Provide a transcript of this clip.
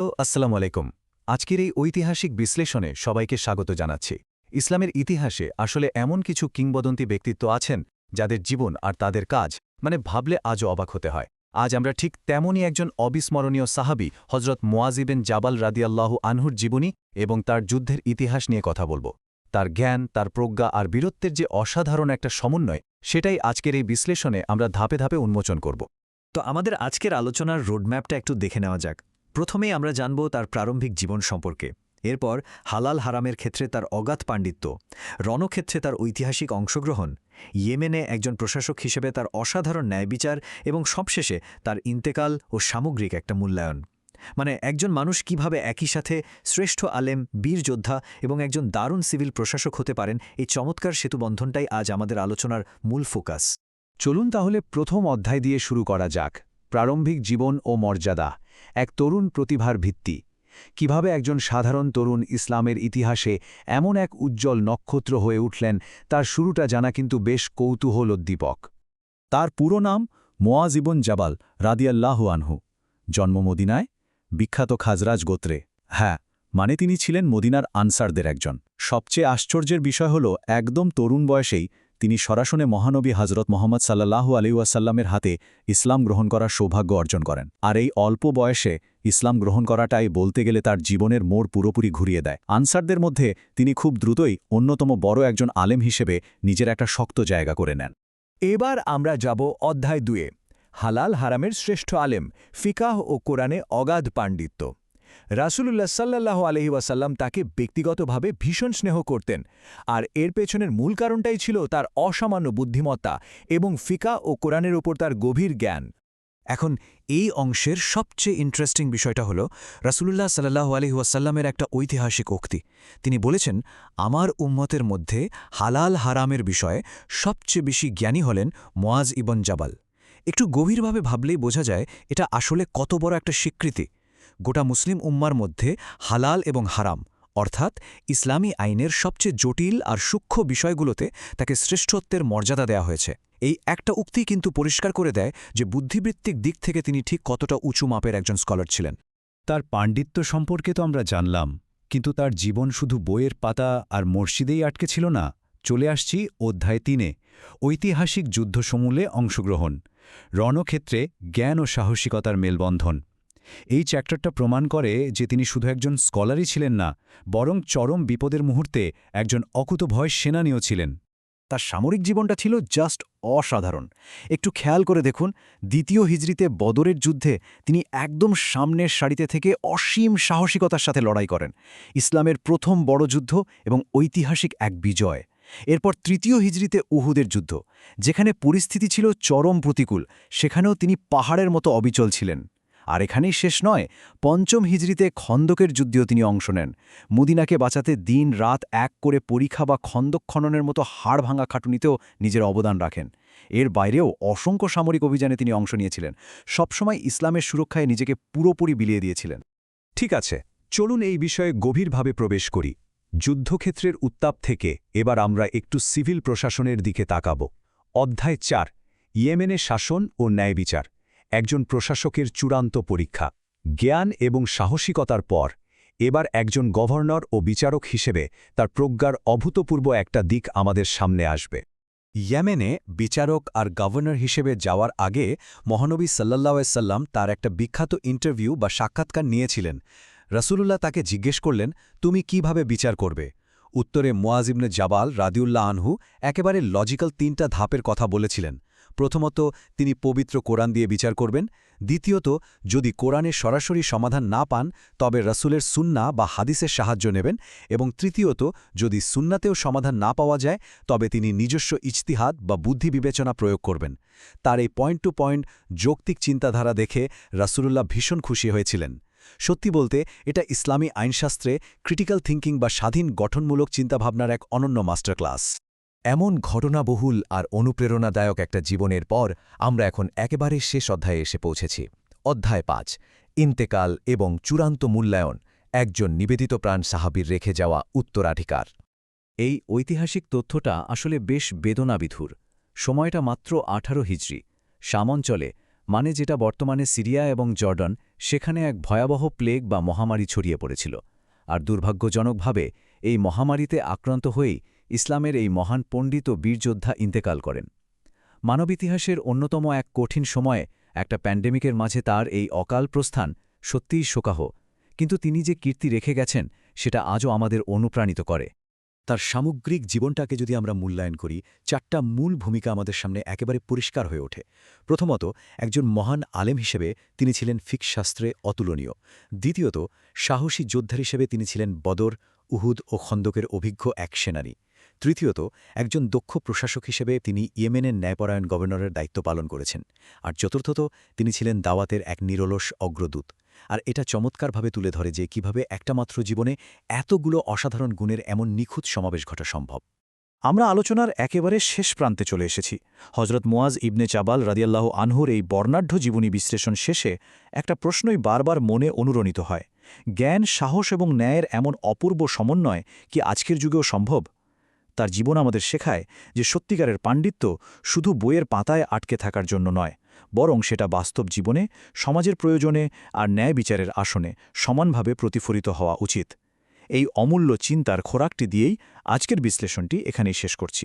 আসসালামু আলাইকুম। আজকের এই ঐতিহাসিক বিশ্লেষণে সবাইকে স্বাগত জানাচ্ছি। ইসলামের ইতিহাসে আসলে এমন কিছু কিংবদন্তি ব্যক্তিত্ব আছেন যাদের জীবন আর তাদের কাজ ভাবলে আজও অবাক হতে হয়। আজ আমরা ঠিক তেমনই একজন অবিস্মরণীয় সাহাবী হজরত মুয়াজ ইবনে জাবাল রাদিয়াল্লাহু আনহুর জীবনী এবং তার যুদ্ধের ইতিহাস নিয়ে কথা বলব। তার জ্ঞান, তার প্রজ্ঞা আর বীরত্বের যে অসাধারণ একটা সমন্বয়, সেটাই আজকের এই বিশ্লেষণে আমরা ধাপে ধাপে উন্মোচন করব। তো আমাদের আজকের আলোচনার রোডম্যাপটা একটু দেখে নেওয়া যাক। প্রথমেই আমরা জানব তার প্রারম্ভিক জীবন সম্পর্কে। এরপর হালাল হারামের ক্ষেত্রে তার অগাধ পাণ্ডিত্য, রণক্ষেত্রে তার ঐতিহাসিক অংশগ্রহণ, ইয়েমেনে একজন প্রশাসক হিসেবে তার অসাধারণ ন্যায়বিচার এবং সবশেষে তার ইন্তেকাল ও সামগ্রিক একটা মূল্যায়ন। একজন মানুষ কিভাবে একই সাথে শ্রেষ্ঠ আলেম, বীর যোদ্ধা এবং একজন দারুণ সিভিল প্রশাসক হতে পারেন, এই চমৎকার সেতুবন্ধনটাই আজ আমাদের আলোচনার মূল ফোকাস। চলুন তাহলে প্রথম অধ্যায় দিয়ে শুরু করা যাক। প্রারম্ভিক জীবন ও মর্যাদা, এক তরুণ প্রতিভার ভিত্তি। কিভাবে একজন সাধারণ তরুণ ইসলামের ইতিহাসে এমন এক উজ্জ্বল নক্ষত্র হয়ে উঠলেন, তার শুরুটা জানা কিন্তু বেশ কৌতূহলোদ্দীপক। তার পুরো নাম মুয়াজ ইবনে জাবাল রাদিয়াল্লাহু আনহু। জন্ম মদিনায়, বিখ্যাত খাজরাজ গোত্রে। তিনি ছিলেন মদিনার আনসারদের একজন। সবচেয়ে আশ্চর্যের বিষয় হল, একদম তরুণ বয়সেই তিনি সরাসরি মহানবী হজরত মোহাম্মদ সাল্লাল্লাহু আলাইহি ওয়াসাল্লামের হাতে ইসলাম গ্রহণ করার সৌভাগ্য অর্জন করেন। আর এই অল্প বয়সে ইসলাম গ্রহণ করাটাই বলতে গেলে তার জীবনের মোড় পুরোপুরি ঘুরিয়ে দেয়। আনসারদের মধ্যে তিনি খুব দ্রুতই অন্যতম বড় একজন আলেম হিসেবে নিজের একটা শক্ত জায়গা করে নেন। এবার আমরা যাব অধ্যায় 2-এ, হালাল হারামের শ্রেষ্ঠ আলেম, ফিকাহ ও কোরআনে অগাধ পাণ্ডিত্য। রাসূলুল্লাহ সাল্লাল্লাহু আলাইহি ওয়াসাল্লাম তাকে ব্যক্তিগতভাবে ভীষণ স্নেহ করতেন, আর এর পেছনের মূল কারণটাই ছিল তার অসামান্য বুদ্ধিমত্তা এবং ফিকাহ ও কোরআনের উপর তার গভীর জ্ঞান। এখন এই অংশের সবচেয়ে ইন্টারেস্টিং বিষয়টা হল রাসূলুল্লাহ সাল্লাল্লাহু আলাইহি ওয়াসাল্লামের একটা ঐতিহাসিক উক্তি। তিনি বলেছেন, আমার উম্মতের মধ্যে হালাল হারামের বিষয়ে সবচেয়ে বেশি জ্ঞানী হলেন মুয়াজ ইবনে জাবাল। একটু গভীরভাবে ভাবলেই বোঝা যায় এটা আসলে কত বড় একটা স্বীকৃতি। গোটা মুসলিম উম্মার মধ্যে হালাল এবং হারাম, অর্থাৎ ইসলামী আইনের সবচেয়ে জটিল আর সূক্ষ্ম বিষয়গুলোতে তাকে শ্রেষ্ঠত্বের মর্যাদা দেওয়া হয়েছে। এই একটা উক্তি কিন্তু পরিষ্কার করে দেয় যে বুদ্ধিবৃত্তিক দিক থেকে তিনি ঠিক কতটা উঁচু মাপের একজন স্কলার ছিলেন। তার পাণ্ডিত্য সম্পর্কে তো আমরা জানলাম, কিন্তু তার জীবন শুধু বইয়ের পাতা আর মসজিদেই আটকে ছিল না। চলে আসছি অধ্যায় 3-এ, ঐতিহাসিক যুদ্ধসমূলে অংশগ্রহণ, রণক্ষেত্রে জ্ঞান ও সাহসিকতার মেলবন্ধন। এই চ্যাপ্টারটা প্রমাণ করে যে তিনি শুধু একজন স্কলারই ছিলেন না, বরং চরম বিপদের মুহূর্তে একজন অকুতভয় সেনানীও ছিলেন। তার সামরিক জীবনটা ছিল জাস্ট অসাধারণ। একটু খেয়াল করে দেখুন, 2য় হিজরিতে বদরের যুদ্ধে তিনি একদম সামনের সারিতে থেকে অসীম সাহসিকতার সাথে লড়াই করেন। ইসলামের প্রথম বড় যুদ্ধ এবং ঐতিহাসিক এক বিজয়। এরপর 3য় হিজরিতে উহুদের যুদ্ধ, যেখানে পরিস্থিতি ছিল চরম প্রতিকূল, সেখানেও তিনি পাহাড়ের মতো অবিচল ছিলেন। আর এখানেই শেষ নয়, 5ম হিজরিতে খন্দকের যুদ্ধেও তিনি অংশ নেন। মদিনাকে বাঁচাতে দিন রাত এক করে পরীক্ষা বা খন্দক খননের মতো হাড় ভাঙা খাটুনিতেও নিজের অবদান রাখেন। এর বাইরেও অসংখ্য সামরিক অভিযানে তিনি অংশ নিয়েছিলেন। সবসময় ইসলামের সুরক্ষায় নিজেকে পুরোপুরি বিলিয়ে দিয়েছিলেন। ঠিক আছে, চলুন এই বিষয়ে গভীরভাবে প্রবেশ করি। যুদ্ধক্ষেত্রের উত্তাপ থেকে এবার আমরা একটু সিভিল প্রশাসনের দিকে তাকাব। অধ্যায় 4, ইয়েমেনে শাসন ও ন্যায়বিচার, একজন প্রশাসকের চূড়ান্ত পরীক্ষা। জ্ঞান এবং সাহসিকতার পর এবার একজন গভর্নর ও বিচারক হিসেবে তার প্রজ্ঞার অভূতপূর্ব একটা দিক আমাদের সামনে আসবে। ইয়েমেনে বিচারক আর গভর্নর হিসেবে যাওয়ার আগে মহানবী সাল্লাল্লাহু আলাইহি ওয়াসাল্লাম তার একটা বিখ্যাত ইন্টারভিউ বা সাক্ষাৎকার নিয়েছিলেন। রাসূলুল্লাহ তাকে জিজ্ঞেস করলেন, তুমি কিভাবে বিচার করবে? উত্তরে মুয়াজ ইবনে জাবাল রাদিয়াল্লাহু আনহু একেবারে লজিক্যাল 3টা ধাপের কথা বলেছিলেন। প্রথমত, তিনি পবিত্র কোরআন দিয়ে বিচার করবেন। দ্বিতীয়ত, যদি কোরআনের সরাসরি সমাধান না পান তবে রাসূলের সুন্নাহ বা হাদিসের সাহায্য নেবেন। এবং তৃতীয়ত, যদি সুন্নাতেও সমাধান না পাওয়া যায় তবে তিনি নিজস্ব ইজতিহাদ বা বুদ্ধি বিবেচনা প্রয়োগ করবেন। তার এই পয়েন্ট টু পয়েন্ট যৌক্তিক চিন্তাধারা দেখে রাসূলুল্লাহ ভীষণ খুশি হয়েছিলেন। সত্যি বলতে এটা ইসলামী আইনশাস্ত্রে ক্রিটিক্যাল থিঙ্কিং বা স্বাধীন গঠনমূলক চিন্তাভাবনার এক অনন্য মাস্টার ক্লাস। এমন ঘটনাবহুল আর অনুপ্রেরণাদায়ক একটা জীবনের পর আমরা এখন একেবারে শেষ অধ্যায়ে এসে পৌঁছেছি। অধ্যায় 5, ইন্তেকাল এবং চূড়ান্ত মূল্যায়ন, একজন নিবেদিত প্রাণ সাহাবীর রেখে যাওয়া উত্তরাধিকার। এই ঐতিহাসিক তথ্যটা আসলে বেশ বেদনাবিধুর। সময়টা মাত্র 18 হিজরি। শাম অঞ্চলে মানে যেটা বর্তমানে সিরিয়া এবং জর্ডান, সেখানে এক ভয়াবহ প্লেগ বা মহামারী ছড়িয়ে পড়েছিল। আর দুর্ভাগ্যজনকভাবে এই মহামারীতে আক্রান্ত হয়েই ইসলামের এই মহান পণ্ডিত ও বীরযোদ্ধা ইন্তেকাল করেন। মানব ইতিহাসের অন্যতম এক কঠিন সময়ে একটা প্যান্ডেমিকের মাঝে তার এই অকাল প্রস্থান সত্যিই শোকাহ, কিন্তু তিনি যে কীর্তি রেখে গেছেন সেটা আজও আমাদের অনুপ্রাণিত করে। তার সামগ্রিক জীবনটাকে যদি আমরা মূল্যায়ন করি, 4টা মূল ভূমিকা আমাদের সামনে একেবারে পরিষ্কার হয়ে ওঠে। প্রথমত, একজন মহান আলেম হিসেবে তিনি ছিলেন ফিকহ শাস্ত্রে অতুলনীয়। দ্বিতীয়ত, সাহসী যোদ্ধা হিসেবে তিনি ছিলেন বদর, উহুদ ও খন্দকের অভিজ্ঞ এক সেনানী। তৃতীয়ত, একজন দক্ষ প্রশাসক হিসেবে তিনি ইয়েমেনের ন্যায়পরায়ণ গভর্নরের দায়িত্ব পালন করেছেন। আর চতুর্থত, তিনি ছিলেন দাওয়াতের এক নিরলস অগ্রদূত। আর এটা চমৎকারভাবে তুলে ধরে যে কিভাবে একটা মাত্র জীবনে এতগুলো অসাধারণ গুণের এমন নিখুঁত সমাবেশ ঘটা সম্ভব। আমরা আলোচনার একেবারে শেষ প্রান্তে চলে এসেছি। হজরত মুয়াজ ইবনে জাবাল রাদিয়াল্লাহু আনহুর এই বর্ণাঢ্য জীবনী বিশ্লেষণ শেষে একটা প্রশ্নই বারবার মনে অনুরণিত হয়। জ্ঞান, সাহস এবং ন্যায়ের এমন অপূর্ব সমন্বয় কি আজকের যুগেও সম্ভব? তার জীবন আমাদের শেখায় যে সত্যিকারের পাণ্ডিত্য শুধু বইয়ের পাতায় আটকে থাকার জন্য নয়, বরং সেটা বাস্তব জীবনে, সমাজের প্রয়োজনে আর ন্যায় বিচারের আসনে সমানভাবে প্রতিফলিত হওয়া উচিত। এই অমূল্য চিন্তার খোরাকটি দিয়েই আজকের বিশ্লেষণটি এখানেই শেষ করছি।